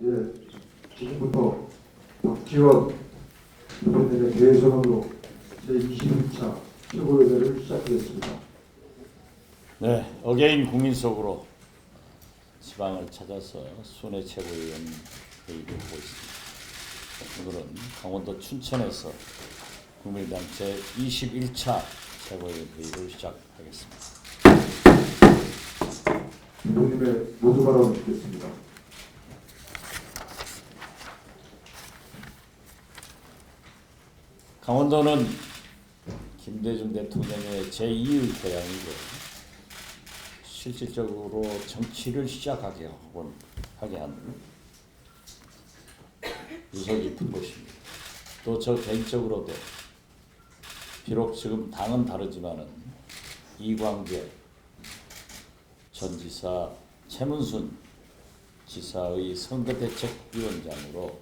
예, 지금부터 박지원 의원님의 대선언으로 제21차 최고위원회를 시작하겠습니다. 네, 어게인 국민 속으로 지방을 찾아서 순회 최고위원 회의를 하고 있습니다. 오늘은 강원도 춘천에서 국민의당 제21차 최고위원 회의를 시작하겠습니다. 의원님의 모두 발언을 듣겠습니다. 강원도는 김대중 대통령의 제2의 고향이고 실질적으로 정치를 시작하게 한 유서 깊은 곳입니다. 또 저 개인적으로도 비록 지금 당은 다르지만은 이광재 전 지사, 최문순 지사의 선거대책위원장으로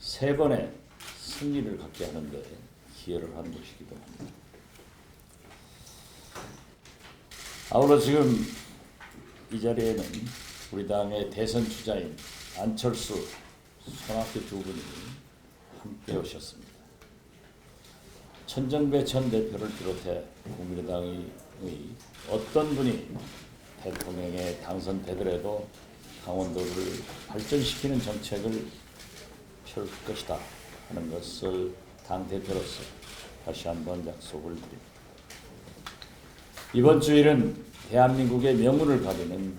3번의 승리를 갖게 하는데 기여를 한 것이기도 합니다. 아울러 지금 이 자리에는 우리 당의 대선 주자인 안철수, 손학규 두 분이 함께 오셨습니다. 천정배 전 대표를 비롯해 국민의당의 어떤 분이 대통령에 당선되더라도 강원도를 발전시키는 정책을 펼 것이다 하는 것을 당대표로서 다시 한번 약속을 드립니다. 이번 주일은 대한민국의 명운을 가리는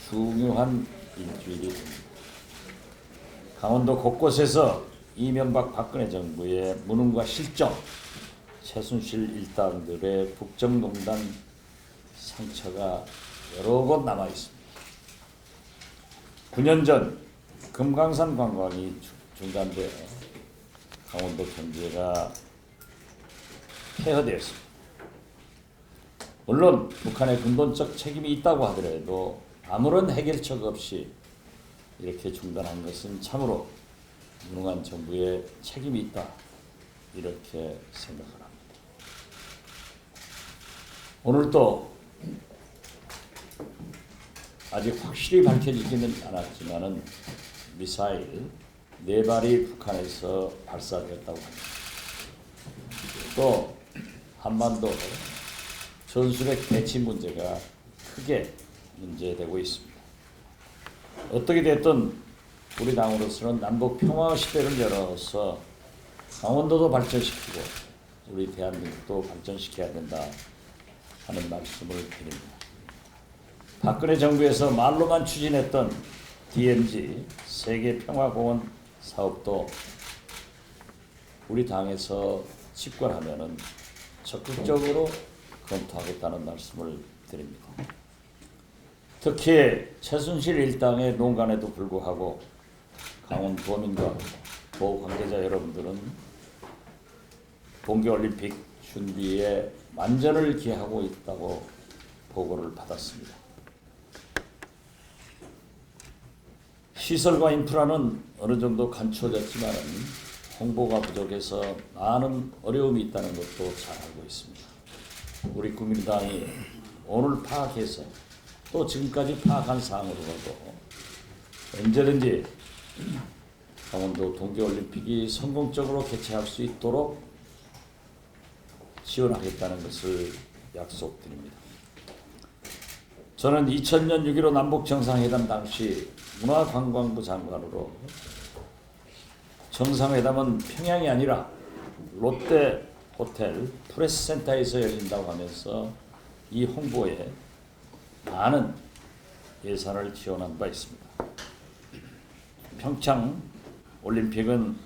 중요한 일주일이 됩니다. 강원도 곳곳에서 이명박 박근혜 정부의 무능과 실정, 최순실 일당들의 국정농단 상처가 여러 곳 남아 있습니다. 9년 전 금강산 관광이 중단되어 강원도 경제가 폐허되었습니다. 물론 북한의 근본적 책임이 있다고 하더라도 아무런 해결책 없이 이렇게 중단한 것은 참으로 무능한 정부의 책임이 있다 이렇게 생각합니다. 오늘 또 아직 확실히 밝혀지지는 않았지만은 미사일 4발이 북한에서 발사되었다고 합니다. 또 한반도 전술핵 배치 문제가 크게 문제되고 있습니다. 어떻게 됐든 우리 당으로서는 남북 평화 시대를 열어서 강원도도 발전시키고 우리 대한민국도 발전시켜야 된다 하는 말씀을 드립니다. 박근혜 정부에서 말로만 추진했던 DMZ 세계평화공원 사업도 우리 당에서 집권하면은 적극적으로 검토하겠다는 말씀을 드립니다. 특히 최순실 일당의 농간에도 불구하고 강원도민과 보호 관계자 여러분들은 동계올림픽 준비에 만전을 기하고 있다고 보고를 받았습니다. 시설과 인프라는 어느 정도 갖춰졌지만 홍보가 부족해서 많은 어려움이 있다는 것도 잘 알고 있습니다. 우리 국민의당이 오늘 파악해서 또 지금까지 파악한 사항으로라도 언제든지 강원도 동계올림픽이 성공적으로 개최할 수 있도록 지원하겠다는 것을 약속드립니다. 저는 2000년 6.15 남북정상회담 당시 문화관광부 장관으로 정상회담은 평양이 아니라 롯데 호텔 프레스센터에서 열린다고 하면서 이 홍보에 많은 예산을 지원한 바 있습니다. 평창 올림픽은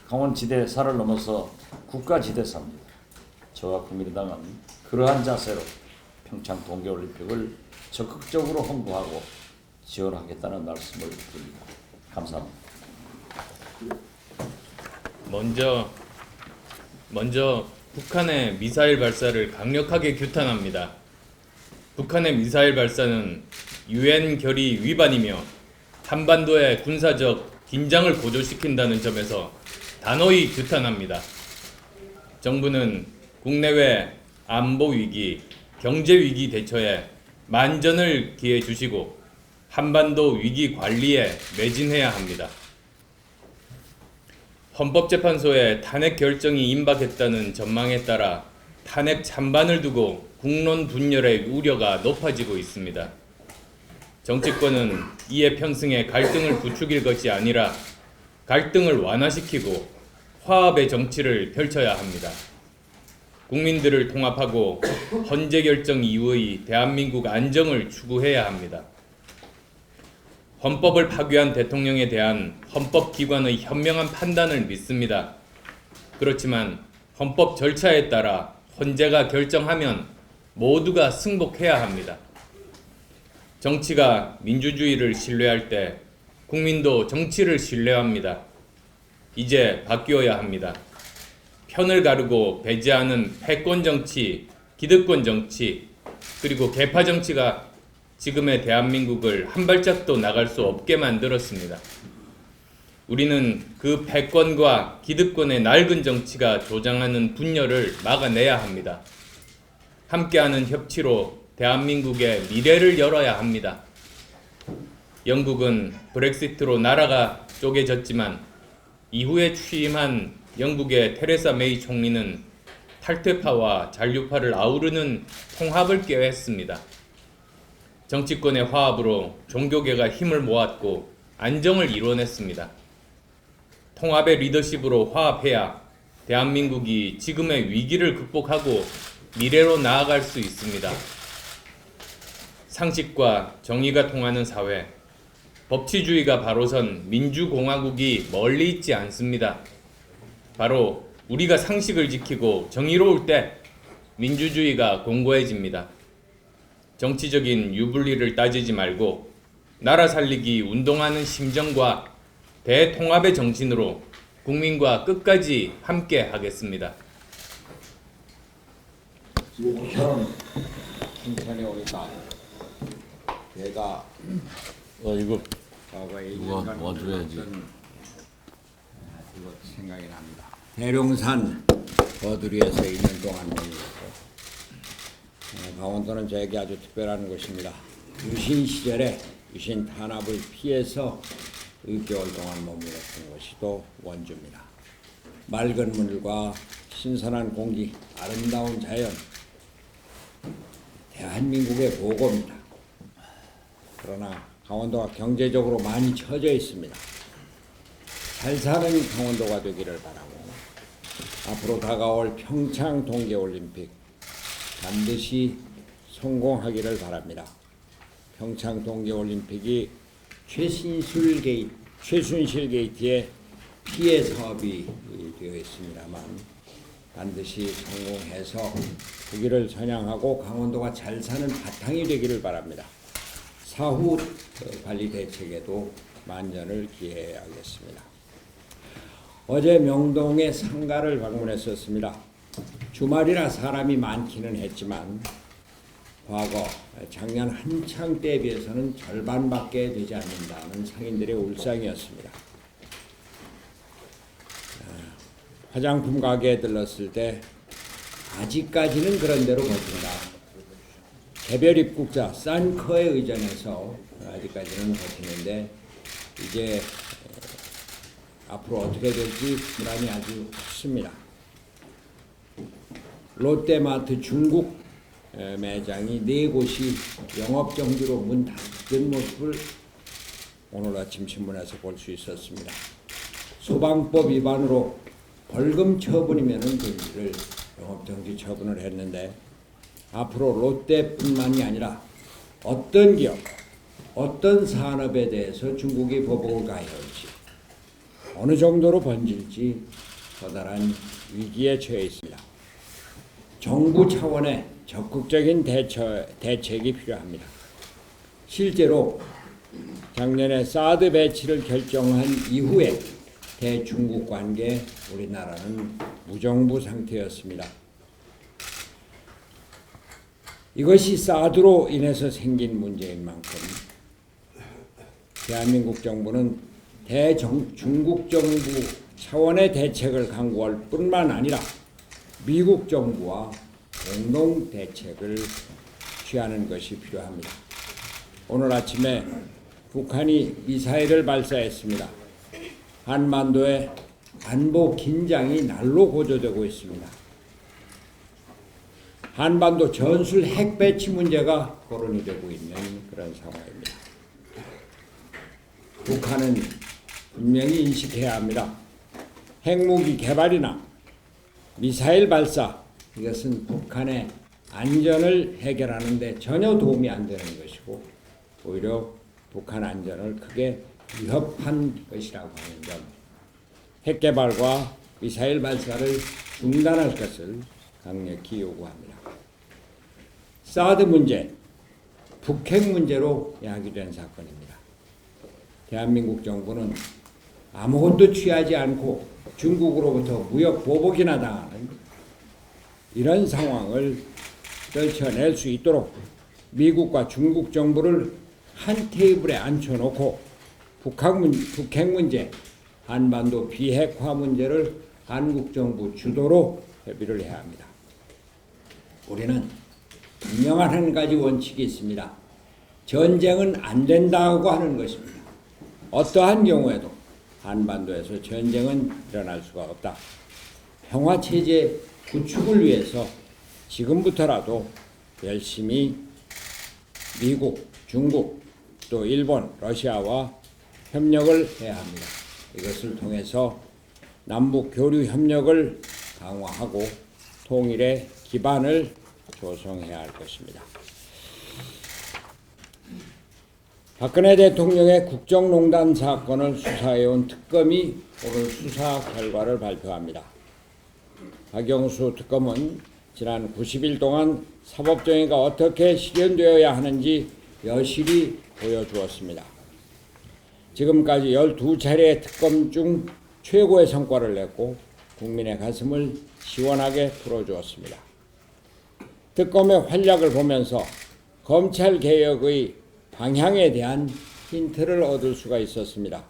강원지대사를 넘어서 국가지대사입니다. 저와 국민의당은 그러한 자세로 평창 동계올림픽을 적극적으로 홍보하고 지원하겠다는 말씀을 드립니다. 감사합니다. 먼저 북한의 미사일 발사를 강력하게 규탄합니다. 북한의 미사일 발사는 UN 결의 위반이며 한반도의 군사적 긴장을 고조시킨다는 점에서 단호히 규탄합니다. 정부는 국내외 안보 위기, 경제 위기 대처에 만전을 기해 주시고 한반도 위기 관리에 매진해야 합니다. 헌법재판소의 탄핵 결정이 임박했다는 전망에 따라 탄핵 찬반을 두고 국론 분열의 우려가 높아지고 있습니다. 정치권은 이에 편승해 갈등을 부추길 것이 아니라 갈등을 완화시키고 화합의 정치를 펼쳐야 합니다. 국민들을 통합하고 헌재 결정 이후의 대한민국 안정을 추구해야 합니다. 헌법을 파괴한 대통령에 대한 헌법기관의 현명한 판단을 믿습니다. 그렇지만 헌법 절차에 따라 헌재가 결정하면 모두가 승복해야 합니다. 정치가 민주주의를 신뢰할 때 국민도 정치를 신뢰합니다. 이제 바뀌어야 합니다. 편을 가르고 배제하는 패권 정치, 기득권 정치, 그리고 계파 정치가 지금의 대한민국을 한 발짝도 나갈 수 없게 만들었습니다. 우리는 그 패권과 기득권의 낡은 정치가 조장하는 분열을 막아내야 합니다. 함께하는 협치로 대한민국의 미래를 열어야 합니다. 영국은 브렉시트로 나라가 쪼개졌지만 이후에 취임한 영국의 테레사 메이 총리는 탈퇴파와 잔류파를 아우르는 통합을 꾀했습니다. 정치권의 화합으로 종교계가 힘을 모았고 안정을 이뤄냈습니다. 통합의 리더십으로 화합해야 대한민국이 지금의 위기를 극복하고 미래로 나아갈 수 있습니다. 상식과 정의가 통하는 사회, 법치주의가 바로선 민주공화국이 멀리 있지 않습니다. 바로 우리가 상식을 지키고 정의로울 때 민주주의가 공고해집니다. 정치적인 유불리를 따지지 말고 나라 살리기 운동하는 심정과 대통합의 정신으로 국민과 끝까지 함께 하겠습니다. 칭찬해 오니까 내가 이거 과거에 누가 1년간 도와줘야지. 이것 생각이 납니다. 대룡산 거두리에서 1년 동안 머물렀고 강원도는 저에게 아주 특별한 곳입니다. 유신 시절에 유신 탄압을 피해서 6개월 동안 머물렀던 곳이 또 원주입니다. 맑은 물과 신선한 공기, 아름다운 자연, 대한민국의 보고입니다. 그러나 강원도가 경제적으로 많이 처져 있습니다. 잘 사는 강원도가 되기를 바라고 앞으로 다가올 평창 동계올림픽 반드시 성공하기를 바랍니다. 평창 동계올림픽이 최순실 게이트의 피해 사업이 되어 있습니다만 반드시 성공해서 국위를 선양하고 강원도가 잘 사는 바탕이 되기를 바랍니다. 사후 관리 대책에도 만전을 기해야겠습니다. 어제 명동의 상가를 방문했었습니다. 주말이라 사람이 많기는 했지만 과거 작년 한창 때에 비해서는 절반밖에 되지 않는다는 상인들의 울상이었습니다. 화장품 가게에 들렀을 때 아직까지는 그런 대로 버틴다. 개별 입국자 싼커에 의존해서 아직까지는 버티는데 이제 앞으로 어떻게 될지 불안이 아주 컸습니다. 롯데마트 중국 매장이 4곳이 영업정지로 문 닫은 모습을 오늘 아침 신문에서 볼 수 있었습니다. 소방법 위반으로 벌금 처분이면 그를 영업정지 처분을 했는데 앞으로 롯데뿐만이 아니라 어떤 기업, 어떤 산업에 대해서 중국이 보복을 가해올지 어느 정도로 번질지 커다란 위기에 처해 있습니다. 정부 차원의 적극적인 대책이 필요합니다. 실제로 작년에 사드 배치를 결정한 이후에 대중국 관계 우리나라는 무정부 상태였습니다. 이것이 사드로 인해서 생긴 문제인 만큼 대한민국 정부는 대중국 정부 차원의 대책을 강구할 뿐만 아니라 미국 정부와 공동 대책을 취하는 것이 필요합니다. 오늘 아침에 북한이 미사일을 발사했습니다. 한반도의 안보 긴장이 날로 고조되고 있습니다. 한반도 전술 핵 배치 문제가 거론이 되고 있는 그런 상황입니다. 북한은 분명히 인식해야 합니다. 핵무기 개발이나 미사일 발사, 이것은 북한의 안전을 해결하는 데 전혀 도움이 안 되는 것이고 오히려 북한 안전을 크게 위협한 것이라고 하는 점, 핵 개발과 미사일 발사를 중단할 것을 강력히 요구합니다. 사드 문제, 북핵 문제로 야기된 사건입니다. 대한민국 정부는 아무것도 취하지 않고 중국으로부터 무역 보복이나 당하는 이런 상황을 떨쳐낼 수 있도록 미국과 중국 정부를 한 테이블에 앉혀놓고 북핵 문제, 한반도 비핵화 문제를 한국 정부 주도로 협의를 해야 합니다. 우리는 분명한 한 가지 원칙이 있습니다. 전쟁은 안 된다고 하는 것입니다. 어떠한 경우에도 한반도에서 전쟁은 일어날 수가 없다. 평화체제 구축을 위해서 지금부터라도 열심히 미국, 중국, 또 일본, 러시아와 협력을 해야 합니다. 이것을 통해서 남북 교류 협력을 강화하고 통일의 기반을 조성해야 할 것입니다. 박근혜 대통령의 국정농단 사건을 수사해온 특검이 오늘 수사 결과를 발표합니다. 박영수 특검은 지난 90일 동안 사법정의가 어떻게 실현되어야 하는지 여실히 보여주었습니다. 지금까지 12차례의 특검 중 최고의 성과를 냈고 국민의 가슴을 시원하게 풀어주었습니다. 특검의 활약을 보면서 검찰개혁의 방향에 대한 힌트를 얻을 수가 있었습니다.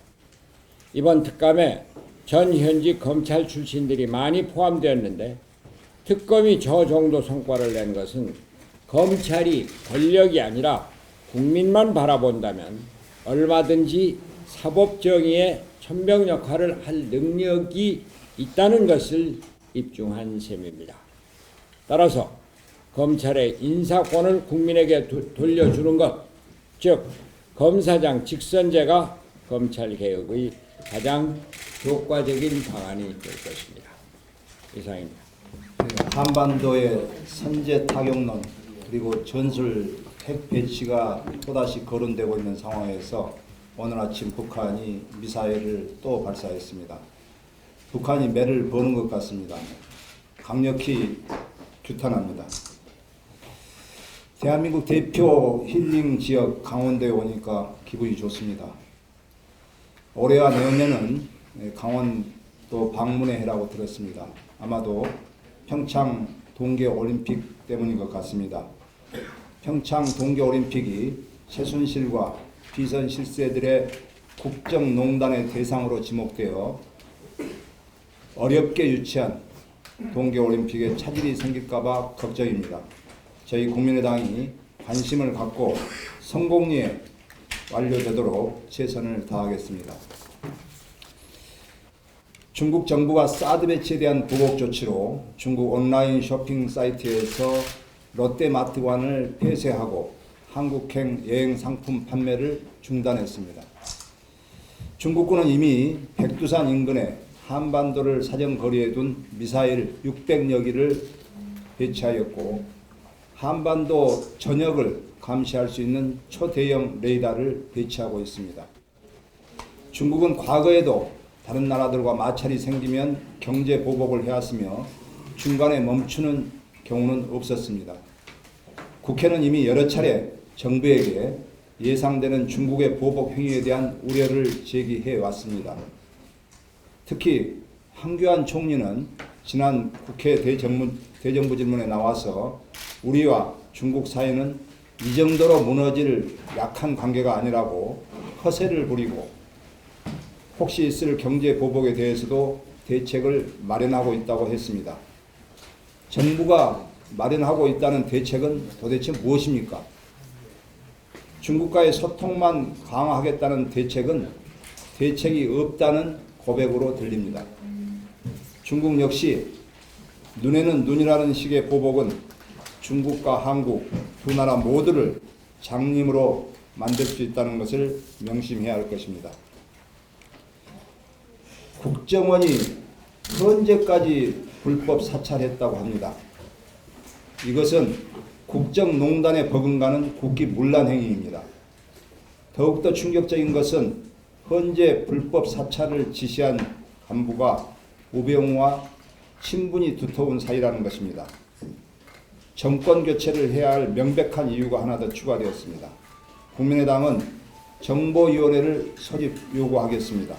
이번 특감에 전 현직 검찰 출신들이 많이 포함되었는데 특검이 저 정도 성과를 낸 것은 검찰이 권력이 아니라 국민만 바라본다면 얼마든지 사법정의의 천병 역할을 할 능력이 있다는 것을 입증한 셈입니다. 따라서 검찰의 인사권을 국민에게 돌려주는 것, 즉 검사장 직선제가 검찰개혁의 가장 효과적인 방안이 될 것입니다. 이상입니다. 한반도의 선제 타격론 그리고 전술 핵 배치가 또다시 거론되고 있는 상황에서 오늘 아침 북한이 미사일을 또 발사했습니다. 북한이 매를 버는 것 같습니다. 강력히 규탄합니다. 대한민국 대표 힐링 지역 강원도에 오니까 기분이 좋습니다. 올해와 내년에는 강원도 방문의 해라고 들었습니다. 아마도 평창 동계올림픽 때문인 것 같습니다. 평창 동계올림픽이 최순실과 비선 실세들의 국정농단의 대상으로 지목되어 어렵게 유치한 동계올림픽에 차질이 생길까봐 걱정입니다. 저희 국민의당이 관심을 갖고 성공리에 완료되도록 최선을 다하겠습니다. 중국 정부가 사드 배치에 대한 보복 조치로 중국 온라인 쇼핑 사이트에서 롯데마트관을 폐쇄하고 한국행 여행 상품 판매를 중단했습니다. 중국군은 이미 백두산 인근에 한반도를 사정거리에 둔 미사일 600여 기를 배치하였고 한반도 전역을 감시할 수 있는 초대형 레이더를 배치하고 있습니다. 중국은 과거에도 다른 나라들과 마찰이 생기면 경제 보복을 해왔으며 중간에 멈추는 경우는 없었습니다. 국회는 이미 여러 차례 정부에게 예상되는 중국의 보복 행위에 대한 우려를 제기해 왔습니다. 특히 황교안 총리는 지난 국회 대정부 질문에 나와서 우리와 중국 사이는 이 정도로 무너질 약한 관계가 아니라고 허세를 부리고 혹시 있을 경제 보복에 대해서도 대책을 마련하고 있다고 했습니다. 정부가 마련하고 있다는 대책은 도대체 무엇입니까? 중국과의 소통만 강화하겠다는 대책은 대책이 없다는 고백으로 들립니다. 중국 역시 눈에는 눈이라는 식의 보복은 중국과 한국 두 나라 모두를 장님으로 만들 수 있다는 것을 명심해야 할 것입니다. 국정원이 현재까지 불법 사찰했다고 합니다. 이것은 국정농단에 버금가는 국기문란 행위입니다. 더욱더 충격적인 것은 현재 불법 사찰을 지시한 간부가 우병우와 친분이 두터운 사이라는 것입니다. 정권 교체를 해야 할 명백한 이유가 하나 더 추가되었습니다. 국민의당은 정보위원회를 설립 요구하겠습니다.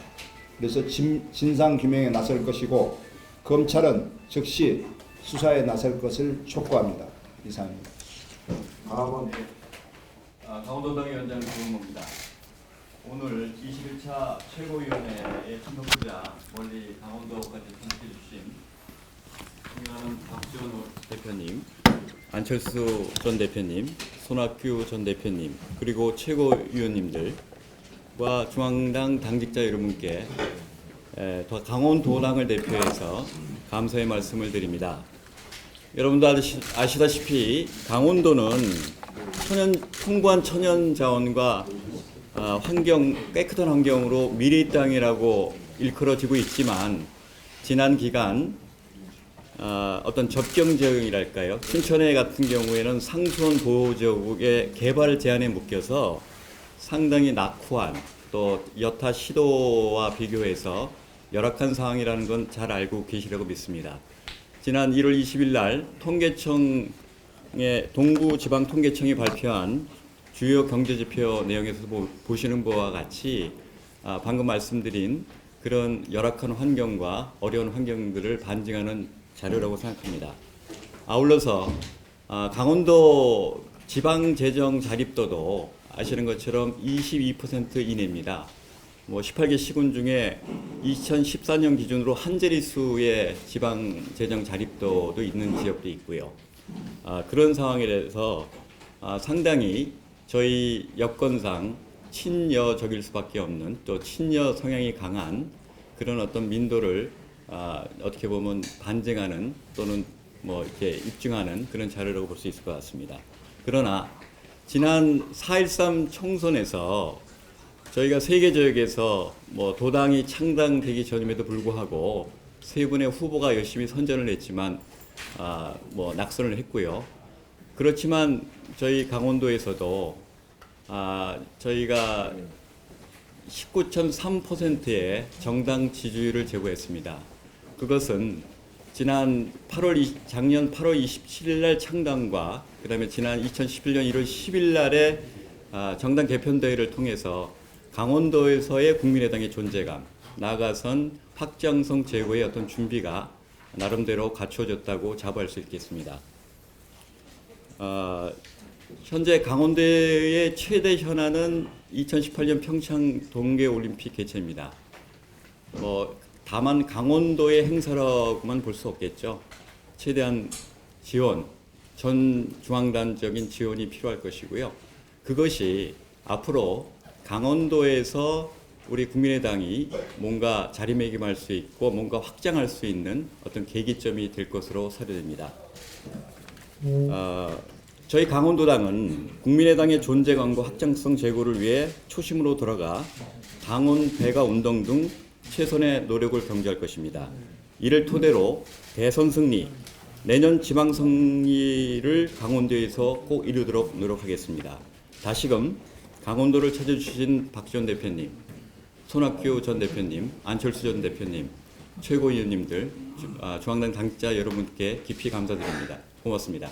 그래서 진상규명에 나설 것이고 검찰은 즉시 수사에 나설 것을 촉구합니다. 이상입니다. 다음은 강원도당 위원장 조은모입니다. 오늘 21차 최고위원회에 참석자 멀리 강원도까지 참석해 주신 존경하는 박지원 대표님, 안철수 전 대표님, 손학규 전 대표님, 그리고 최고위원님들과 중앙당 당직자 여러분께 더 강원도당을 대표해서 감사의 말씀을 드립니다. 여러분도 아시다시피 강원도는 풍부한 천연 자원과 깨끗한 환경으로 미래의 땅이라고 일컬어지고 있지만 지난 기간 어떤 접경 지역이랄까요, 춘천해 같은 경우에는 상수원 보호지역의 개발 제한에 묶여서 상당히 낙후한, 또 여타 시도와 비교해서 열악한 상황이라는 건 잘 알고 계시라고 믿습니다. 지난 1월 20일 날 동부지방통계청이 발표한 주요 경제지표 내용에서 보시는 바와 같이 방금 말씀드린 그런 열악한 환경과 어려운 환경들을 반증하는 자료라고 생각합니다. 아울러서 강원도 지방재정 자립도도 아시는 것처럼 22% 이내입니다. 18개 시군 중에 2014년 기준으로 한 자릿수의 지방재정 자립도도 있는 지역도 있고요. 그런 상황이라서 상당히 저희 여건상 친여적일 수밖에 없는, 또 친여 성향이 강한 그런 어떤 민도를 어떻게 보면 반증하는 또는 이렇게 입증하는 그런 자료라고 볼 수 있을 것 같습니다. 그러나 지난 4.13 총선에서 저희가 세 개 지역에서 도당이 창당되기 전임에도 불구하고 세 분의 후보가 열심히 선전을 했지만 낙선을 했고요. 그렇지만 저희 강원도에서도 저희가 19.3%의 정당 지지율을 제고했습니다. 그것은 작년 8월 27일 날 창당과 그다음에 지난 2011년 1월 10일 날에 정당 개편대회를 통해서 강원도에서의 국민의당의 존재감, 나아가선 확장성 제고의 어떤 준비가 나름대로 갖추어졌다고 자부할 수 있겠습니다. 현재 강원도의 최대 현안은 2018년 평창 동계올림픽 개최입니다. 다만 강원도의 행사라고만 볼 수 없겠죠. 최대한 지원, 전 중앙단적인 지원이 필요할 것이고요. 그것이 앞으로 강원도에서 우리 국민의당이 뭔가 자리매김할 수 있고 뭔가 확장할 수 있는 어떤 계기점이 될 것으로 사료됩니다. 저희 강원도당은 국민의당의 존재감과 확장성 제고를 위해 초심으로 돌아가 당원 배가 운동 등 최선의 노력을 경주할 것입니다. 이를 토대로 대선 승리, 내년 지방선거를 강원도에서 꼭 이루도록 노력하겠습니다. 다시금 강원도를 찾아주신 박지원 대표님, 손학규 전 대표님, 안철수 전 대표님, 최고위원님들, 중앙당 당직자 여러분께 깊이 감사드립니다. 고맙습니다.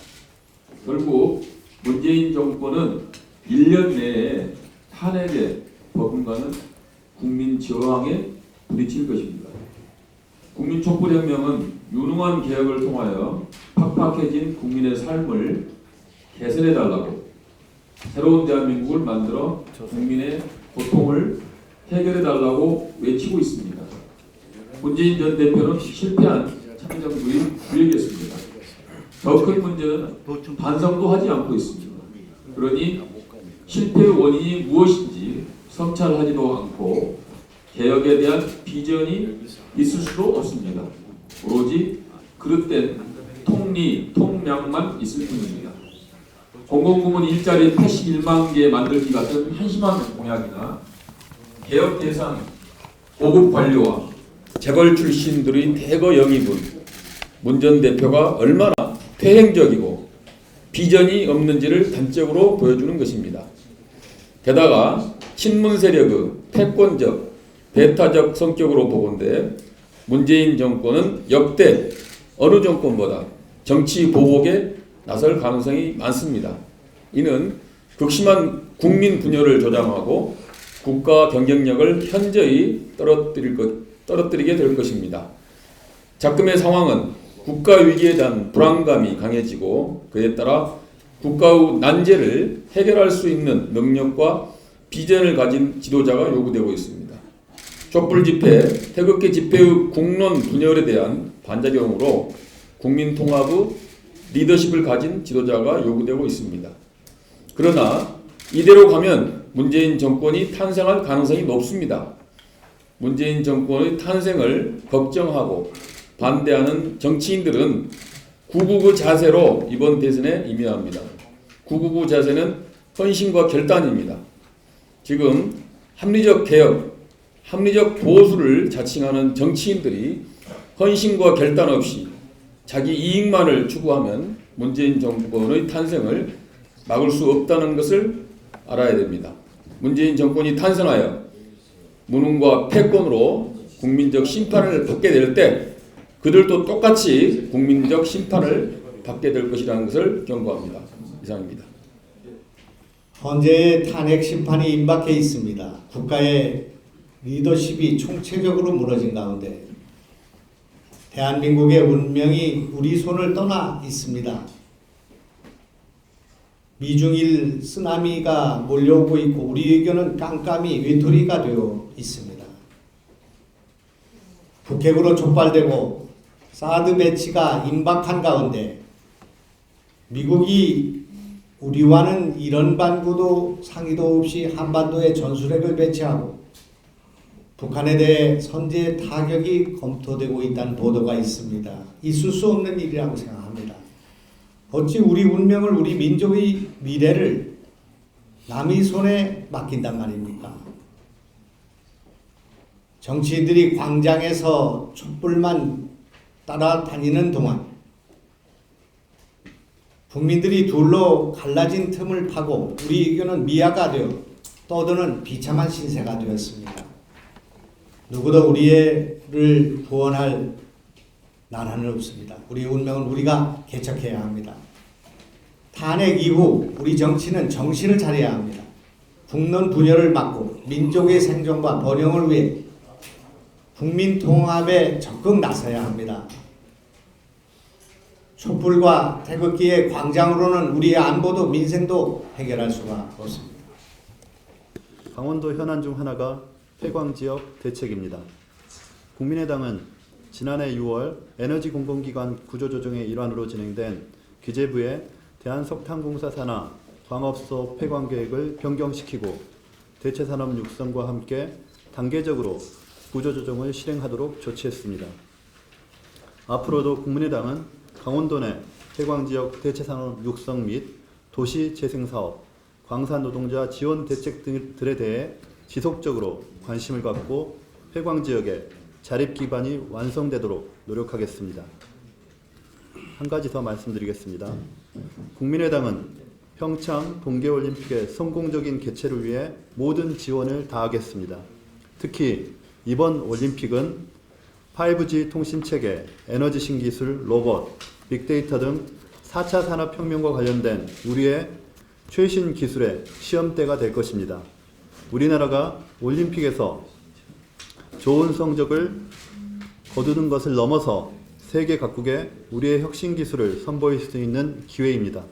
결국 문재인 정권은 1년 내에 탄핵에 버금가는 국민 저항에 부딪힐 것입니다. 국민 촛불혁명은 유능한 개혁을 통하여 팍팍해진 국민의 삶을 개선해달라고, 새로운 대한민국을 만들어 국민의 고통을 해결해달라고 외치고 있습니다. 문재인 전 대표는 실패한 참정부의 주역이었습니다. 더 큰 문제는 반성도 하지 않고 있습니다. 그러니 실패의 원인이 무엇인지 성찰하지도 않고 개혁에 대한 비전이 있을 수도 없습니다. 오로지 그릇된 통리, 통량만 있을 뿐입니다. 공공부문 일자리 81만 개 만들기 같은 한심한 공약이나 개혁 대상 고급 관료와 재벌 출신들의 대거 영입은 문 전 대표가 얼마나 퇴행적이고 비전이 없는지를 단적으로 보여주는 것입니다. 게다가 친문 세력의 패권적, 배타적 성격으로 보건대 문재인 정권은 역대 어느 정권보다 정치 보복에 나설 가능성이 많습니다. 이는 극심한 국민 분열을 조장하고 국가 경쟁력을 현저히 떨어뜨리게 될 것입니다. 작금의 상황은 국가 위기에 대한 불안감이 강해지고 그에 따라 국가의 난제를 해결할 수 있는 능력과 비전을 가진 지도자가 요구되고 있습니다. 촛불 집회, 태극기 집회의 국론 분열에 대한 반작용으로 국민 통합의 리더십을 가진 지도자가 요구되고 있습니다. 그러나 이대로 가면 문재인 정권이 탄생할 가능성이 높습니다. 문재인 정권의 탄생을 걱정하고 반대하는 정치인들은 구구구 자세로 이번 대선에 임해야 합니다. 구구구 자세는 헌신과 결단입니다. 지금 합리적 개혁, 합리적 보수를 자칭하는 정치인들이 헌신과 결단 없이 자기 이익만을 추구하면 문재인 정권의 탄생을 막을 수 없다는 것을 알아야 됩니다. 문재인 정권이 탄생하여 무능과 패권으로 국민적 심판을 받게 될 때 그들도 똑같이 국민적 심판을 받게 될 것이라는 것을 경고합니다. 이상입니다. 헌재의 탄핵 심판이 임박해 있습니다. 국가의 리더십이 총체적으로 무너진 가운데 대한민국의 운명이 우리 손을 떠나 있습니다. 미중일 쓰나미가 몰려오고 있고 우리 의견은 깜깜이 외톨이가 되어 있습니다. 북핵으로 촉발되고 사드 배치가 임박한 가운데 미국이 우리와는 이런 반구도 상의도 없이 한반도에 전술핵을 배치하고 북한에 대해 선제 타격이 검토되고 있다는 보도가 있습니다. 있을 수 없는 일이라고 생각합니다. 어찌 우리 운명을, 우리 민족의 미래를 남의 손에 맡긴단 말입니까? 정치인들이 광장에서 촛불만 따라다니는 동안 국민들이 둘로 갈라진 틈을 파고 우리 의견은 미아가 되어 떠드는 비참한 신세가 되었습니다. 누구도 우리를 구원할 나라는 없습니다. 우리의 운명은 우리가 개척해야 합니다. 탄핵 이후 우리 정치는 정신을 차려야 합니다. 국론 분열을 막고 민족의 생존과 번영을 위해 국민 통합에 적극 나서야 합니다. 촛불과 태극기의 광장으로는 우리의 안보도 민생도 해결할 수가 없습니다. 강원도 현안 중 하나가 폐광지역 대책입니다. 국민의당은 지난해 6월 에너지 공공기관 구조조정의 일환으로 진행된 기재부의 대한석탄공사 산하 광업소 폐광 계획을 변경시키고 대체산업 육성과 함께 단계적으로 구조조정을 실행하도록 조치했습니다. 앞으로도 국민의당은 강원도 내 폐광지역 대체산업 육성 및 도시재생사업, 광산노동자 지원 대책들에 대해 지속적으로 관심을 갖고 폐광지역의 자립기반이 완성되도록 노력하겠습니다. 한 가지 더 말씀드리겠습니다. 국민의당은 평창 동계올림픽의 성공적인 개최를 위해 모든 지원을 다하겠습니다. 특히 이번 올림픽은 5G 통신체계, 에너지 신기술, 로봇, 빅데이터 등 4차 산업혁명과 관련된 우리의 최신 기술의 시험대가 될 것입니다. 우리나라가 올림픽에서 좋은 성적을 거두는 것을 넘어서 세계 각국에 우리의 혁신 기술을 선보일 수 있는 기회입니다.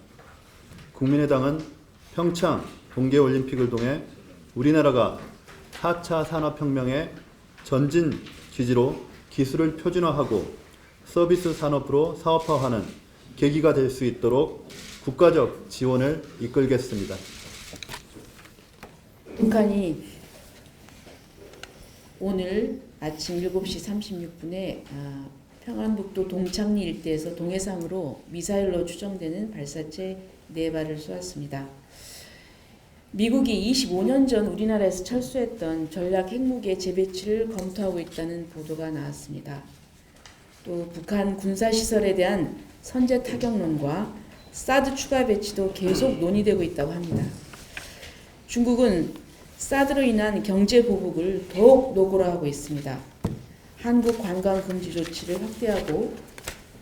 국민의당은 평창 동계올림픽을 통해 우리나라가 4차 산업혁명의 전진 기지로 기술을 표준화하고 서비스 산업으로 사업화하는 계기가 될 수 있도록 국가적 지원을 이끌겠습니다. 북한이 오늘 아침 7시 36분에 평안북도 동창리 일대에서 동해상으로 미사일로 추정되는 발사체 4발을 쏘았습니다. 미국이 25년 전 우리나라에서 철수했던 전략 핵무기의 재배치를 검토하고 있다는 보도가 나왔습니다. 또 북한 군사시설에 대한 선제 타격론과 사드 추가 배치도 계속 논의되고 있다고 합니다. 중국은 사드로 인한 경제 보복을 더욱 노골화하고 있습니다. 한국 관광 금지 조치를 확대하고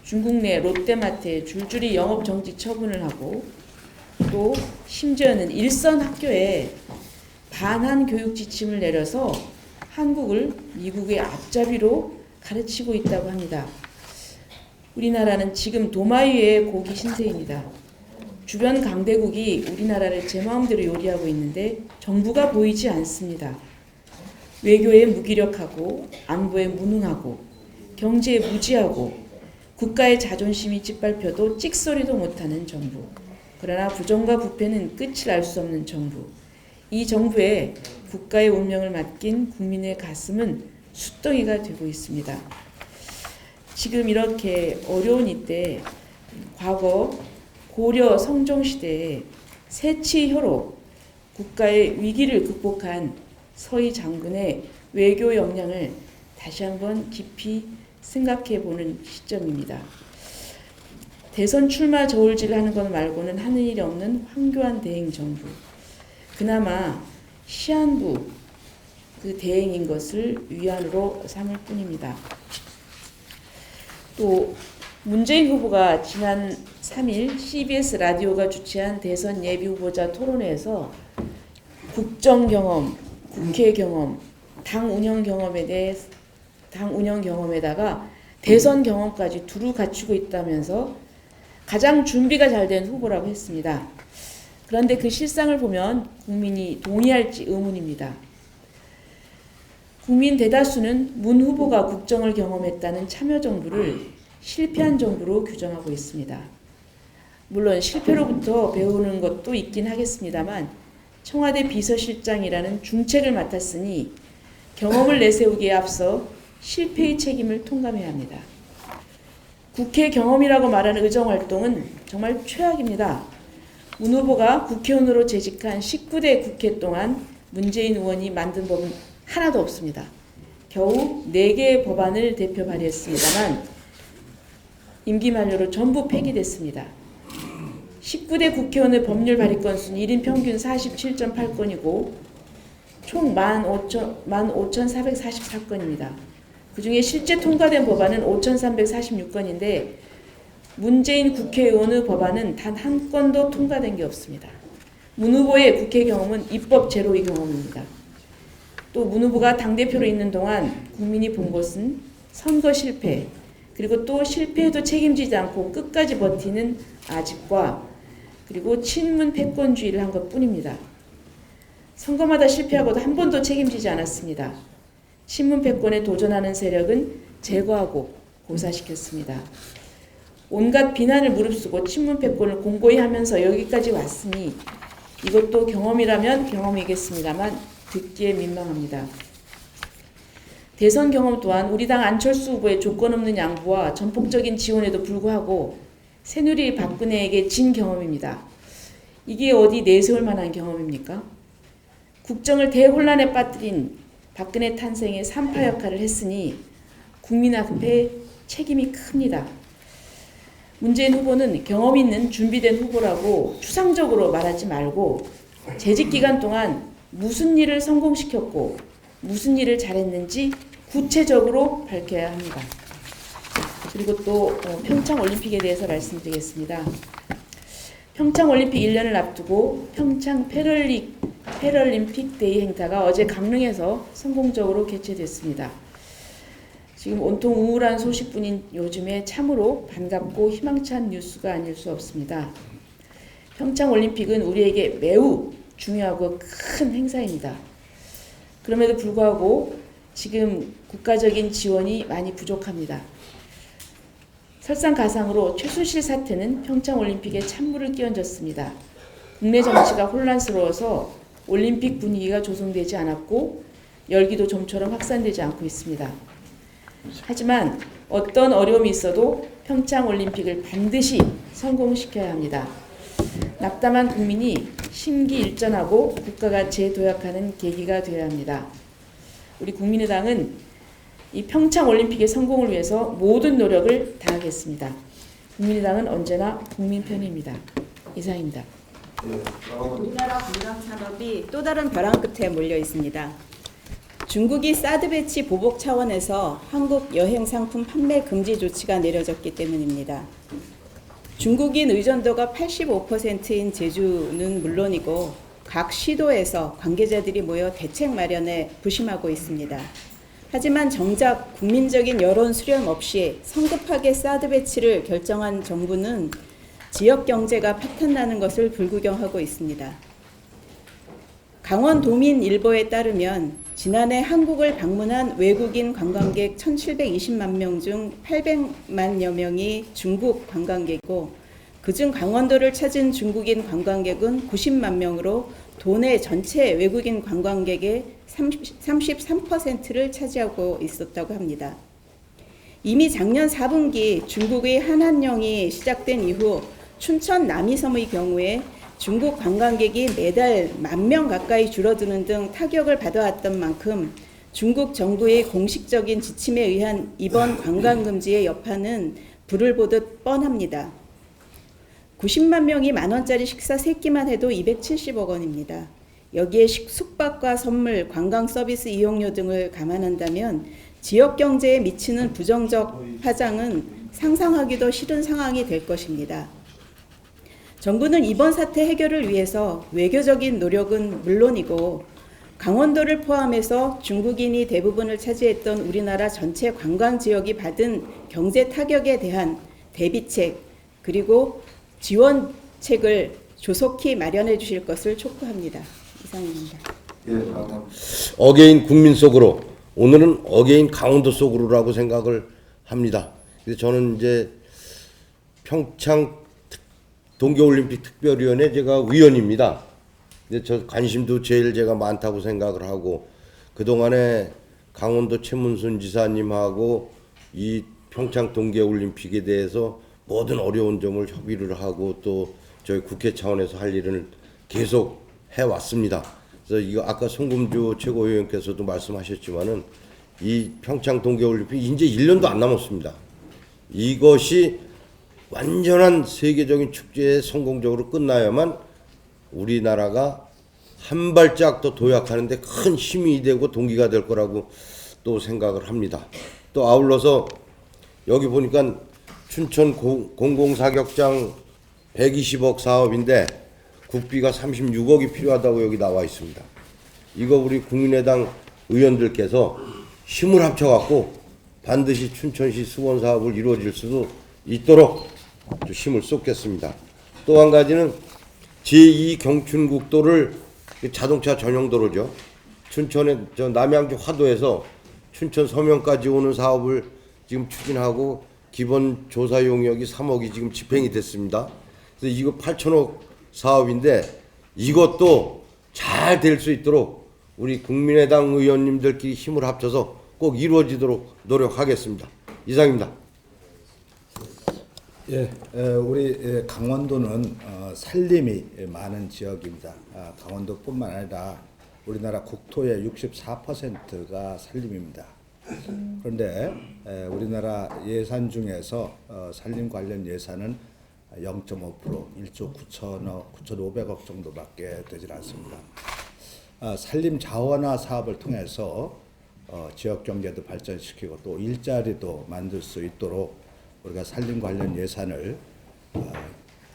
중국 내 롯데마트에 줄줄이 영업 정지 처분을 하고 또 심지어는 일선 학교에 반한 교육 지침을 내려서 한국을 미국의 앞잡이로 가르치고 있다고 합니다. 우리나라는 지금 도마 위의 고기 신세입니다. 주변 강대국이 우리나라를 제 마음대로 요리하고 있는데 정부가 보이지 않습니다. 외교에 무기력하고 안보에 무능하고 경제에 무지하고 국가의 자존심이 짓밟혀도 찍소리도 못하는 정부. 그러나 부정과 부패는 끝을 알 수 없는 정부. 이 정부에 국가의 운명을 맡긴 국민의 가슴은 숫덩이가 되고 있습니다. 지금 이렇게 어려운 이때 과거 고려 성종시대에 세치효로 국가의 위기를 극복한 서희 장군의 외교 역량을 다시 한번 깊이 생각해보는 시점입니다. 대선 출마 저울질하는 것 말고는 하는 일이 없는 황교안 대행 정부. 그나마 시한부 그 대행인 것을 위안으로 삼을 뿐입니다. 또 문재인 후보가 지난 3일 CBS 라디오가 주최한 대선 예비 후보자 토론회에서 국정 경험, 국회 경험, 당 운영 경험에다가 대선 경험까지 두루 갖추고 있다면서 가장 준비가 잘 된 후보라고 했습니다. 그런데 그 실상을 보면 국민이 동의할지 의문입니다. 국민 대다수는 문 후보가 국정을 경험했다는 참여정부를 실패한 정부로 규정하고 있습니다. 물론 실패로부터 배우는 것도 있긴 하겠습니다만 청와대 비서실장이라는 중책을 맡았으니 경험을 내세우기에 앞서 실패의 책임을 통감해야 합니다. 국회 경험이라고 말하는 의정활동은 정말 최악입니다. 문 후보가 국회의원으로 재직한 19대 국회 동안 문재인 의원이 만든 법은 하나도 없습니다. 겨우 4개의 법안을 대표 발의했습니다만 임기 만료로 전부 폐기됐습니다. 19대 국회의원의 법률 발의 건수는 1인 평균 47.8건이고 총 15,444건입니다. 그중에 실제 통과된 법안은 5,346건인데 문재인 국회의원의 법안은 단 한 건도 통과된 게 없습니다. 문 후보의 국회 경험은 입법 제로의 경험입니다. 또 문 후보가 당대표로 있는 동안 국민이 본 것은 선거 실패, 그리고 또 실패해도 책임지지 않고 끝까지 버티는 아집과 그리고 친문 패권주의를 한 것뿐입니다. 선거마다 실패하고도 한 번도 책임지지 않았습니다. 친문 패권에 도전하는 세력은 제거하고 고사시켰습니다. 온갖 비난을 무릅쓰고 친문 패권을 공고히 하면서 여기까지 왔으니 이것도 경험이라면 경험이겠습니다만 듣기에 민망합니다. 대선 경험 또한 우리 당 안철수 후보의 조건 없는 양보와 전폭적인 지원에도 불구하고 새누리 박근혜에게 진 경험입니다. 이게 어디 내세울 만한 경험입니까? 국정을 대혼란에 빠뜨린 박근혜 탄생의 3파 역할을 했으니 국민 앞에 책임이 큽니다. 문재인 후보는 경험 있는 준비된 후보라고 추상적으로 말하지 말고 재직 기간 동안 무슨 일을 성공시켰고 무슨 일을 잘했는지 구체적으로 밝혀야 합니다. 그리고 또 평창올림픽에 대해서 말씀드리겠습니다. 평창올림픽 1년을 앞두고 평창 패럴림픽 데이 행사가 어제 강릉에서 성공적으로 개최됐습니다. 지금 온통 우울한 소식뿐인 요즘에 참으로 반갑고 희망찬 뉴스가 아닐 수 없습니다. 평창올림픽은 우리에게 매우 중요하고 큰 행사입니다. 그럼에도 불구하고 지금 국가적인 지원이 많이 부족합니다. 설상가상으로 최순실 사태는 평창올림픽에 찬물을 끼얹었습니다. 국내 정치가 혼란스러워서 올림픽 분위기가 조성되지 않았고 열기도 좀처럼 확산되지 않고 있습니다. 하지만 어떤 어려움이 있어도 평창올림픽을 반드시 성공시켜야 합니다. 낙담한 국민이 심기일전하고 국가가 재도약하는 계기가 되어야 합니다. 우리 국민의당은 이 평창올림픽의 성공을 위해서 모든 노력을 다하겠습니다. 국민의당은 언제나 국민 편입니다. 이상입니다. 우리나라 관광 산업이 또 다른 벼랑 끝에 몰려 있습니다. 중국이 사드 배치 보복 차원에서 한국 여행 상품 판매 금지 조치가 내려졌기 때문입니다. 중국인 의존도가 85%인 제주는 물론이고 각 시도에서 관계자들이 모여 대책 마련에 부심하고 있습니다. 하지만 정작 국민적인 여론 수렴 없이 성급하게 사드 배치를 결정한 정부는 지역 경제가 파탄나는 것을 불구경하고 있습니다. 강원도민일보에 따르면 지난해 한국을 방문한 외국인 관광객 1,720만 명 중 800만여 명이 중국 관광객이고 그중 강원도를 찾은 중국인 관광객은 90만 명으로 도내 전체 외국인 관광객의 33%를 차지하고 있었다고 합니다. 이미 작년 4분기 중국의 한한령이 시작된 이후 춘천 남이섬의 경우에 중국 관광객이 매달 10,000명 가까이 줄어드는 등 타격을 받아왔던 만큼 중국 정부의 공식적인 지침에 의한 이번 관광금지의 여파는 불을 보듯 뻔합니다. 90만 명이 만원짜리 식사 3끼만 해도 270억 원입니다. 여기에 숙박과 선물, 관광 서비스 이용료 등을 감안한다면 지역 경제에 미치는 부정적 파장은 상상하기도 싫은 상황이 될 것입니다. 정부는 이번 사태 해결을 위해서 외교적인 노력은 물론이고 강원도를 포함해서 중국인이 대부분을 차지했던 우리나라 전체 관광 지역이 받은 경제 타격에 대한 대비책 그리고 지원책을 조속히 마련해 주실 것을 촉구합니다. 이상입니다. 어게인 국민 속으로, 오늘은 어게인 강원도 속으로라고 생각을 합니다. 그래서 저는 이제 평창 동계올림픽 특별위원회 제가 위원입니다. 근데 저 관심도 제일 제가 많다고 생각을 하고 그동안에 강원도 최문순 지사님하고 이 평창 동계올림픽에 대해서 모든 어려운 점을 협의를 하고 또 저희 국회 차원에서 할 일을 계속 해왔습니다. 그래서 이거 아까 송금주 최고위원께서도 말씀하셨지만은 이 평창 동계올림픽 이제 1년도 안 남았습니다. 이것이 완전한 세계적인 축제에 성공적으로 끝나야만 우리나라가 한 발짝 더 도약하는데 큰 힘이 되고 동기가 될 거라고 또 생각을 합니다. 또 아울러서 여기 보니까 춘천 공공사격장 120억 사업인데 국비가 36억이 필요하다고 여기 나와 있습니다. 이거 우리 국민의당 의원들께서 힘을 합쳐갖고 반드시 춘천시 수원 사업을 이루어질 수도 있도록 힘을 쏟겠습니다. 또 한 가지는 제2 경춘국도를 자동차 전용도로죠. 춘천의 남양주 화도에서 춘천 서면까지 오는 사업을 지금 추진하고 기본 조사 용역이 3억이 지금 집행이 됐습니다. 그래서 이거 8천억 사업인데 이것도 잘 될 수 있도록 우리 국민의당 의원님들끼리 힘을 합쳐서 꼭 이루어지도록 노력하겠습니다. 이상입니다. 예, 우리 강원도는 산림이 많은 지역입니다. 강원도뿐만 아니라 우리나라 국토의 64%가 산림입니다. 그런데 우리나라 예산 중에서 산림 관련 예산은 0.5%, 1조 9,500억 정도밖에 되질 않습니다. 산림 자원화 사업을 통해서 지역 경제도 발전시키고 또 일자리도 만들 수 있도록 우리가 산림 관련 예산을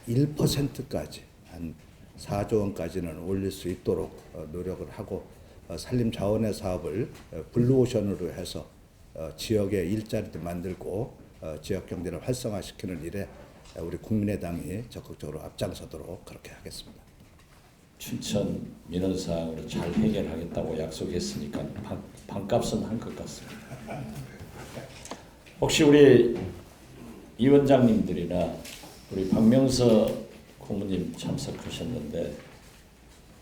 1%까지 한 4조 원까지는 올릴 수 있도록 노력을 하고 산림 자원의 사업을 블루오션으로 해서 지역의 일자리도 만들고 지역 경제를 활성화시키는 일에 우리 국민의당이 적극적으로 앞장서도록 그렇게 하겠습니다. 춘천 민원사항으로 잘 해결하겠다고 약속했으니까 반값은 한 것 같습니다. 혹시 우리 이 원장님들이나 우리 박명서 고문님 참석하셨는데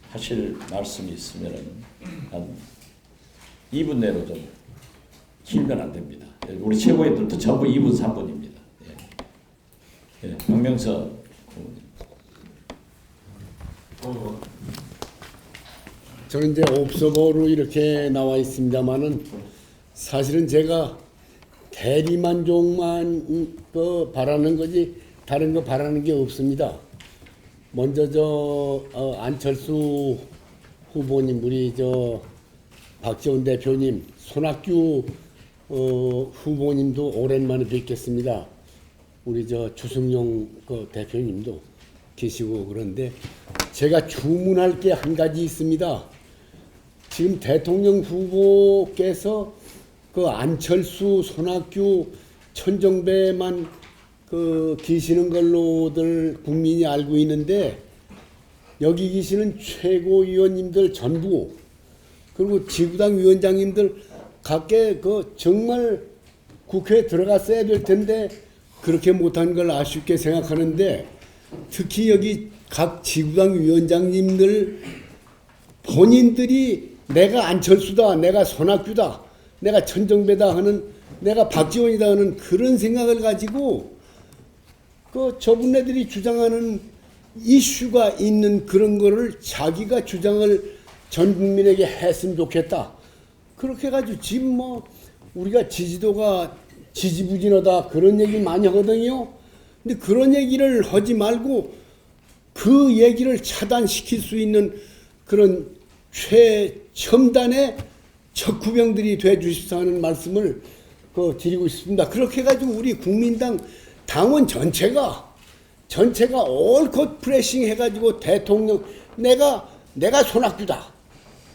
하실 말씀이 있으면은 한 2분 내로 좀 길면 안 됩니다. 우리 최고위원들도 전부 2분 3분입니다. 예. 예, 박명서 고문님. 저는 이제 옵서버로 이렇게 나와 있습니다만은 사실은 제가 대리만족만 바라는 거지 다른 거 바라는 게 없습니다. 먼저 안철수 후보님, 우리 박지원 대표님, 손학규 후보님도 오랜만에 뵙겠습니다. 우리 주승용 대표님도 계시고 그런데 제가 주문할 게 한 가지 있습니다. 지금 대통령 후보께서 안철수, 손학규, 천정배만 계시는 걸로들 국민이 알고 있는데 여기 계시는 최고위원님들 전부 그리고 지구당 위원장님들 각계 정말 국회에 들어갔어야 될 텐데 그렇게 못한 걸 아쉽게 생각하는데 특히 여기 각 지구당 위원장님들 본인들이 내가 안철수다, 내가 손학규다, 내가 천정배다 하는, 내가 박지원이다 하는 그런 생각을 가지고 저분네들이 주장하는 이슈가 있는 그런 거를 자기가 주장을 전 국민에게 했으면 좋겠다. 그렇게 해가지고 지금 우리가 지지도가 지지부진하다 그런 얘기 많이 하거든요. 근데 그런 얘기를 하지 말고 그 얘기를 차단시킬 수 있는 그런 최첨단의 척후병들이 돼 주십사 하는 말씀을 드리고 싶습니다. 그렇게 해가지고 우리 국민당 당원 전체가 올컷 프레싱 해가지고 대통령 내가 손학규다,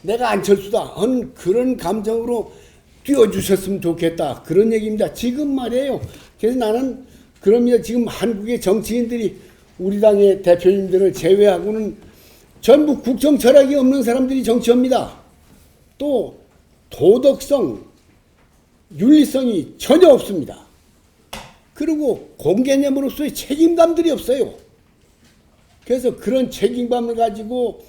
내가 안철수다 하는 그런 감정으로 뛰어주셨으면 좋겠다 그런 얘기입니다. 지금 말이에요. 그래서 나는 그러면 지금 한국의 정치인들이 우리 당의 대표님들을 제외하고는 전부 국정 철학이 없는 사람들이 정치합니다. 또 도덕성, 윤리성이 전혀 없습니다. 그리고 공개념으로서의 책임감들이 없어요. 그래서 그런 책임감을 가지고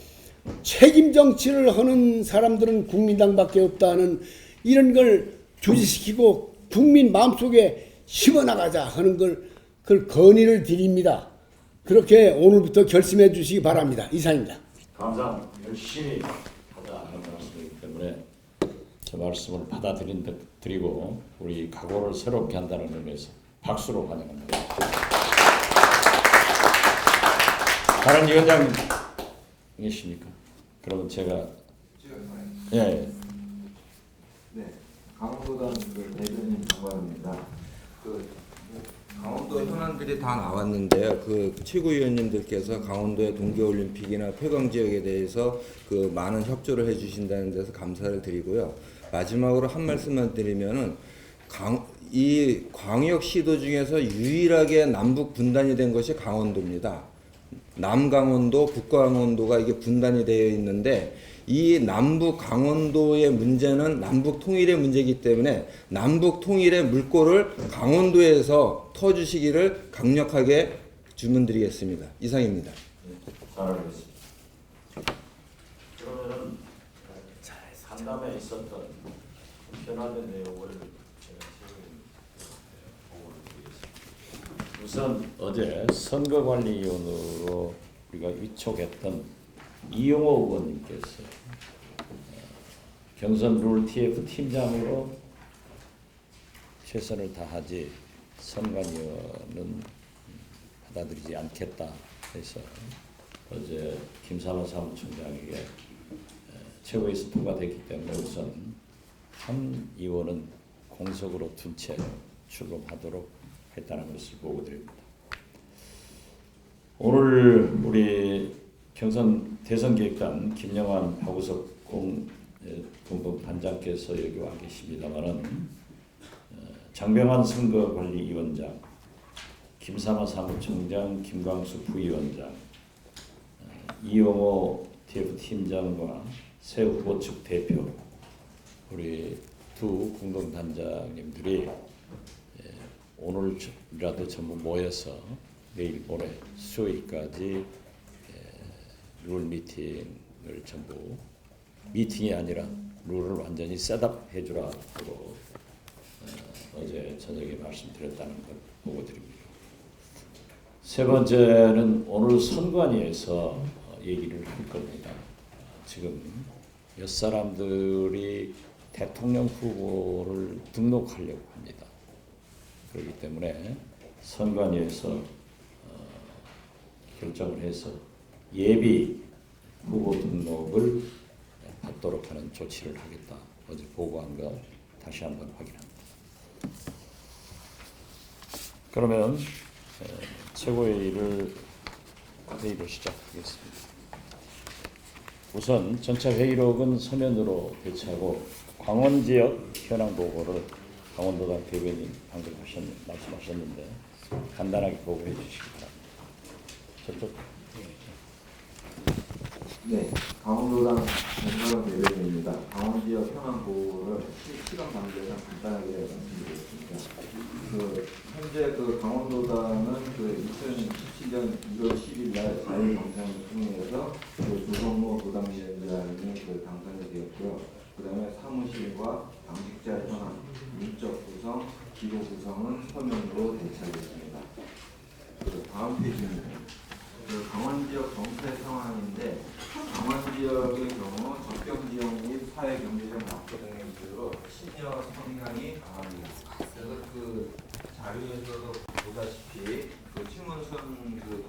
책임 정치를 하는 사람들은 국민당밖에 없다는 이런 걸 주지시키고 국민 마음속에 심어나가자 하는 그걸 건의를 드립니다. 그렇게 오늘부터 결심해 주시기 바랍니다. 이상입니다. 감사합니다. 열심히 하자 하는 말씀이기 때문에 저 말씀을 받아들이고 우리 각오를 새롭게 한다는 의미에서 박수로 환영합니다. 다른 위원장 계십니까? 그러면 제가 예. 네, 강원도당 대변인 장관입니다. 강원도 현안들이 다 나왔는데요. 최고위원님들께서 강원도의 동계올림픽이나 폐광 지역에 대해서 많은 협조를 해주신다는 데서 감사를 드리고요. 마지막으로 한 말씀만 드리면은 이 광역시도 중에서 유일하게 남북 분단이 된 것이 강원도입니다. 남강원도, 북강원도가 이게 분단이 되어 있는데 이 남북 강원도의 문제는 남북 통일의 문제이기 때문에 남북 통일의 물꼬를 강원도에서 터주시기를 강력하게 주문드리겠습니다. 이상입니다. 잘 알겠습니다. 그러면은 상담에 있었던 변화된 내용을 제가 보고를 드리겠습니다. 우선 어제 선거관리위원으로 우리가 위촉했던 이용호 의원님께서 경선 룰 TF 팀장으로 최선을 다하지 선관위원은 받아들이지 않겠다 해서 어제 김삼화 사무총장에게 최고위에서 통과됐기 때문에 우선 한 의원은 공석으로 둔 채 출범하도록 했다는 것을 보고드립니다. 오늘 우리 경선 대선기획단 김영환 박우석 공동단장께서 여기 와 계십니다만은 장병환 선거관리위원장, 김삼화 사무총장, 김광수 부위원장, 이용호 TF팀장과 새 후보 측 대표 우리 두 공동단장님들이 오늘이라도 전부 모여서 내일 모레 수요일까지 룰 미팅을 전부 미팅이 아니라 룰을 완전히 셋업해 주라고 어제 저녁에 말씀드렸다는 걸 보고 드립니다. 세 번째는 오늘 선관위에서 얘기를 할 겁니다. 지금 몇 사람들이 대통령 후보를 등록하려고 합니다. 그렇기 때문에 선관위에서 결정을 해서 예비 후보 등록을 받도록 하는 조치를 하겠다. 어제 보고한 거 다시 한번 확인합니다. 그러면 최고회의를 시작하겠습니다. 우선 전체 회의록은 서면으로 배치하고 광원 지역 현황 보고를 강원도당 대변인 방금 말씀하셨는데 간단하게 보고해 주시기 바랍니다. 저쪽. 네, 강원도당 정가람 대변인입니다. 강원 지역 현황 보고를 시간 관계상 간단하게 말씀드리겠습니다. 현재 강원도당은 2017년 2월 10일 날 자유경선을 통해서 조성모 도당위원장이 당선이 되었고요. 그다음에 사무실과 당직자 현황, 인적 구성, 기록 구성은 서면으로 대체하겠습니다. 다음 페이지입니다. 강원 지역 정세 상황인데 강원 지역의 경우 적경 지역 및 사회 경제적 낙태 등의 이유로 시니어 성향이 강합니다. 그래서 자료에서도 보다시피 최문순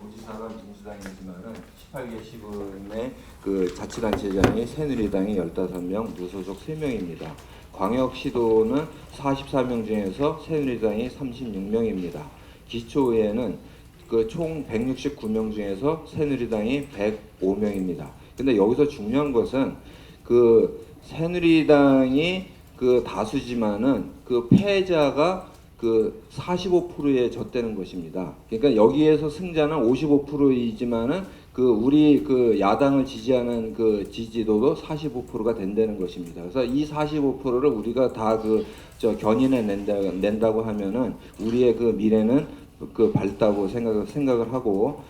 도지사가 민주당이지만은 18개 시군의 자치단체장이 새누리당이 15명, 무소속 3명입니다. 광역시도는 44명 중에서 새누리당이 36명입니다. 기초의회는 총 169명 중에서 새누리당이 105명입니다. 근데 여기서 중요한 것은 새누리당이 다수지만은 패자가 45%에 졌다는 것입니다. 그러니까 여기에서 승자는 55%이지만은 우리 야당을 지지하는 지지도도 45%가 된다는 것입니다. 그래서 이 45%를 우리가 다 견인해 낸다고 하면은 우리의 미래는 밝다고 생각을 하고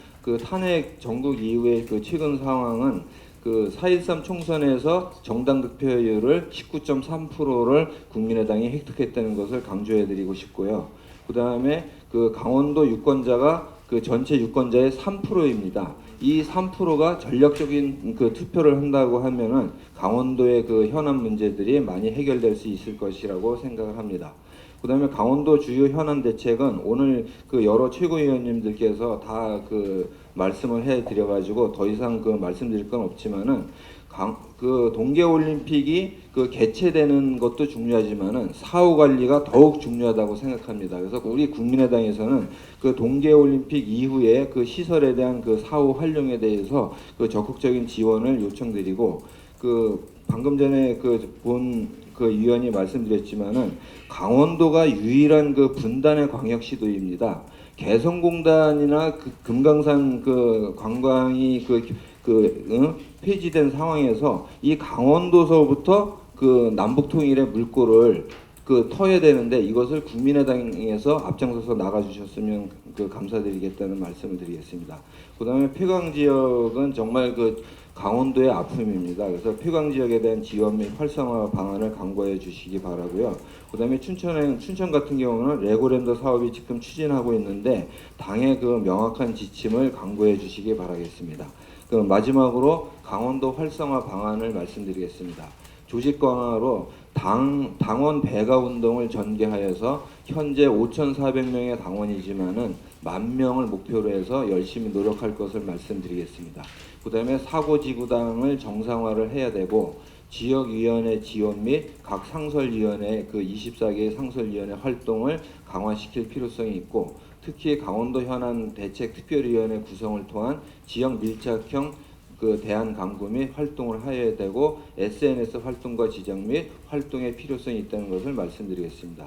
탄핵 전국 이후의 최근 상황은 4.13 총선에서 정당 득표율을 19.3%를 국민의당이 획득했다는 것을 강조해드리고 싶고요. 그 다음에 강원도 유권자가 전체 유권자의 3%입니다. 이 3%가 전략적인 투표를 한다고 하면은 강원도의 현안 문제들이 많이 해결될 수 있을 것이라고 생각을 합니다. 그 다음에 강원도 주요 현안 대책은 오늘 여러 최고위원님들께서 다 말씀을 해드려가지고 더 이상 말씀드릴 건 없지만은 동계올림픽이 개최되는 것도 중요하지만은 사후 관리가 더욱 중요하다고 생각합니다. 그래서 우리 국민의당에서는 동계올림픽 이후에 시설에 대한 사후 활용에 대해서 적극적인 지원을 요청드리고 방금 전에 위원이 말씀드렸지만은 강원도가 유일한 분단의 광역시도입니다. 개성공단이나 금강산 관광이 폐지된 상황에서 이 강원도서부터 남북통일의 물꼬를 터야 되는데 이것을 국민의당에서 앞장서서 나가주셨으면 감사드리겠다는 말씀을 드리겠습니다. 그 다음에 폐광지역은 정말 강원도의 아픔입니다. 그래서 폐광지역에 대한 지원 및 활성화 방안을 강구해 주시기 바라고요. 그 다음에 춘천 같은 경우는 레고랜드 사업이 지금 추진하고 있는데 당의 명확한 지침을 강구해 주시기 바라겠습니다. 마지막으로 강원도 활성화 방안을 말씀드리겠습니다. 조직 강화로 당원 배가 운동을 전개하여서 현재 5,400명의 당원이지만은 10,000명을 목표로 해서 열심히 노력할 것을 말씀드리겠습니다. 그 다음에 사고지구당을 정상화를 해야 되고 지역위원회 지원 및 각 상설위원회 24개의 상설위원회 활동을 강화시킬 필요성이 있고 특히 강원도 현안 대책 특별위원회 구성을 통한 지역 밀착형 대안 강구 및 활동을 해야 되고 SNS 활동과 지정 및 활동의 필요성이 있다는 것을 말씀드리겠습니다.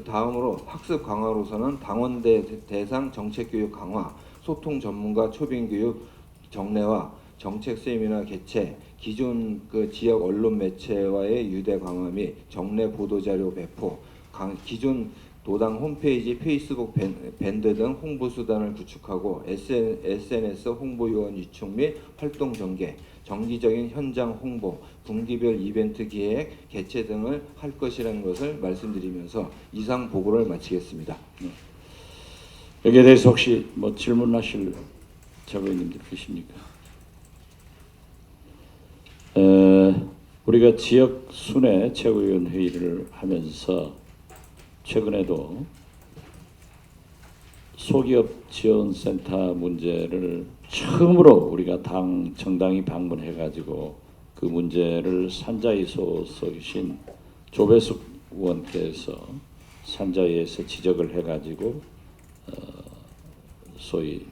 다음으로 학습 강화로서는 당원대 대상 정책교육 강화, 소통 전문가 초빙교육 정례화, 정책 세미나 개최, 기존 지역 언론 매체와의 유대 강화 및 정례 보도자료 배포, 기존 도당 홈페이지, 페이스북 밴드 등 홍보 수단을 구축하고 SNS 홍보 요원 유축 및 활동 전개, 정기적인 현장 홍보, 분기별 이벤트 기획, 개최 등을 할 것이라는 것을 말씀드리면서 이상 보고를 마치겠습니다. 여기에 대해서 혹시 뭐 질문하실 최고위원님들 계십니까? 우리가 지역 순회 최고위원 회의를 하면서 최근에도 소기업 지원센터 문제를 처음으로 우리가 정당이 방문해가지고 그 문제를 산자위 소속이신 조배숙 의원께서 산자위에서 지적을 해가지고 소위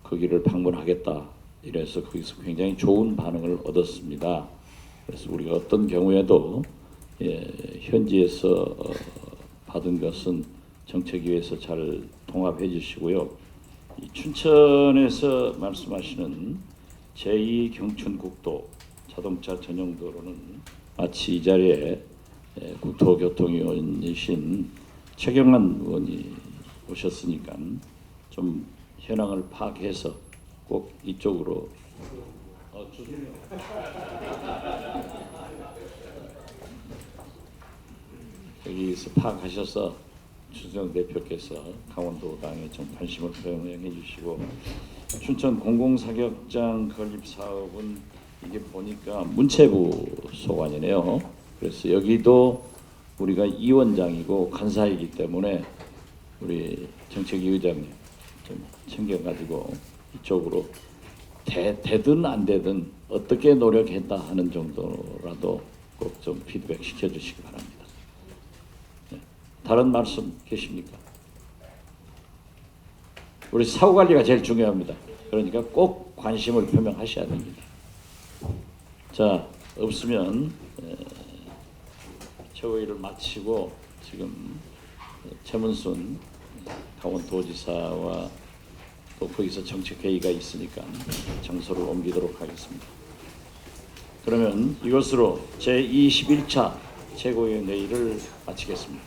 거기를 방문하겠다 이래서 거기서 굉장히 좋은 반응을 얻었습니다. 그래서 우리가 어떤 경우에도 현지에서 받은 것은 정책위에서 잘 통합해 주시고요. 이 춘천에서 말씀하시는 제2 경춘국도 자동차 전용도로는 마치 이 자리에 국토교통위원이신 최경환 의원이 오셨으니까 좀 현황을 파악해서 꼭 이쪽으로 여기서 파악하셔서 추정 대표께서 강원도당에 좀 관심을 표명해 주시고 춘천 공공사격장 건립 사업은 이게 보니까 문체부 소관이네요. 그래서 여기도 우리가 이 원장이고 간사이기 때문에 우리 정책위 의장님 좀 챙겨가지고 이쪽으로 되든 안 되든 어떻게 노력했다 하는 정도라도 꼭 좀 피드백 시켜주시기 바랍니다. 네. 다른 말씀 계십니까? 우리 사후 관리가 제일 중요합니다. 그러니까 꼭 관심을 표명하셔야 됩니다. 자, 없으면 최고위를 마치고 지금 최문순 강원도지사와 또 거기서 정책회의가 있으니까 장소를 옮기도록 하겠습니다. 그러면 이것으로 제21차 최고위원 회의를 마치겠습니다.